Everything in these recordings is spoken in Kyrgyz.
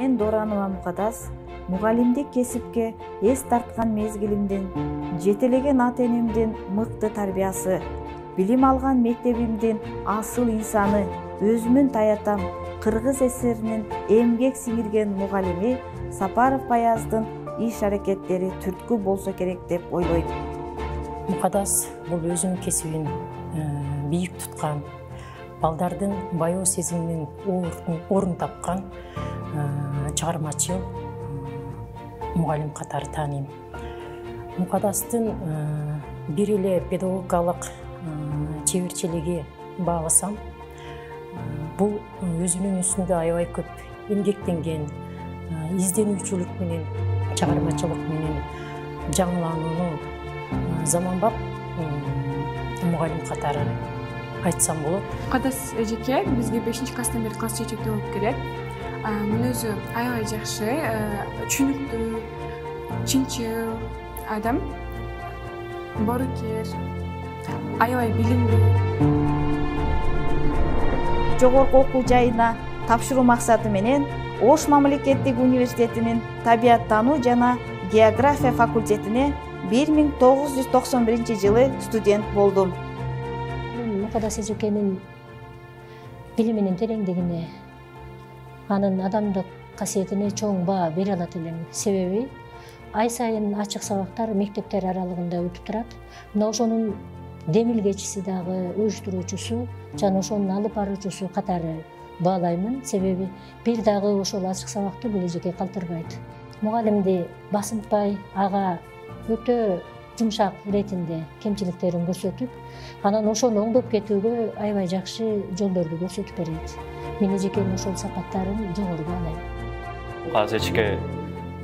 Мен Доранова Мукадас, мугалимдик кесипке эс тарткан мезгилимдин, жетелеген ата-энемдин мыкты тарбиясы, билим алган мектебимдин асыл инсаны, өзүмүн таятам, Кыргыз ССРинин эмгек сиңирген мугалими Сапаров Баяздын иш-аракеттери түрткү болсо керек деп ойлойм. Мукадас бул өзүнүн кесибин бийик туткан, балдардын баяу сезиминин орун тапкан чыгармачыл мугалим катары тааныйм. Мукадастын бир эле педагогикалык чеберчилиги багысам, бул өзүнүн үстүндө аябай көп эмгектенген, изденүүчүлүк менен, чыгармачылык менен жаңыланууну заманбап мугалим катары айтсам болот. Мукадас эжеке бизге 5-класстан бери класс чечекте болуп келет. Мүнөзү аябай жакшы, түшүнүктүү, чынчыл адам, борукер, аябай билимдүү. Жогорку окуу жайына тапшыруу максаты менен Ош мамлекеттик университетинин табияттануу жана география факультетине 1991-жылы студент болдум. Мукадас эжекенин билиминин тереңдигине, анын адамдык касиетине чоң баа бере алат элем. Себеби ай сайын ачык сабактар мектептер аралыгында өтүп турат. Мына ошонун демилгечиси дагы, уюштуруучусу жана ошонун алып баруучусу катары баалаймын. Себеби бир дагы ошол ачык сабакты бул эжеке калтырбайт. Мугалимди басынтпай, ага өтө жумшак иретинде кемчиликтерин көрсөтүп, анан ошону оңдоп кетүүгө аябай жакшы жолдорду көрсөтүп берет. Мен эжекенин ошол сапаттарын жогору баалайм. Мукадас эжеке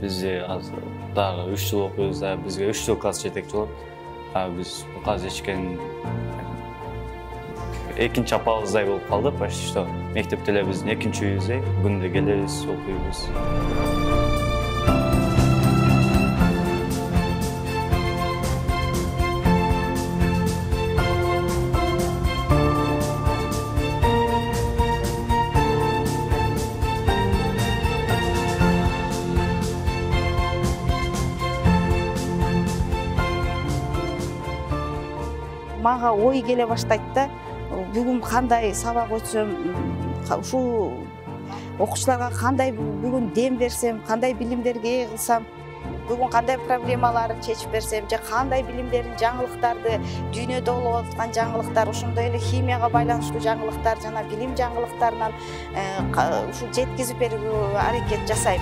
бизди азыр дагы 3 жыл окуйбуз, бизге 3 жыл класс жетекчи болот. Биз Мукадас эжекенин экинчи апабыздай болуп калдык. Почти что мектепте эле биздин экинчи үйүбүздөй, күндө келебиз, окуйбуз. Мага ой келе баштайт да, бүгүн кандай сабак өтсөм, ушул окуучуларга кандай бүгүн дем берсем, кандай билимдерге ээ кылсам, бүгүн кандай проблемаларын чечип берсем, же кандай билимдерин, жаңылыктарды, дүйнөдө болуп аткан жаңылыктар, ошондой эле химияга байланыштуу жаңылыктар жана билим жаңылыктарынан ушул жеткизип берүүгө аракет жасайм.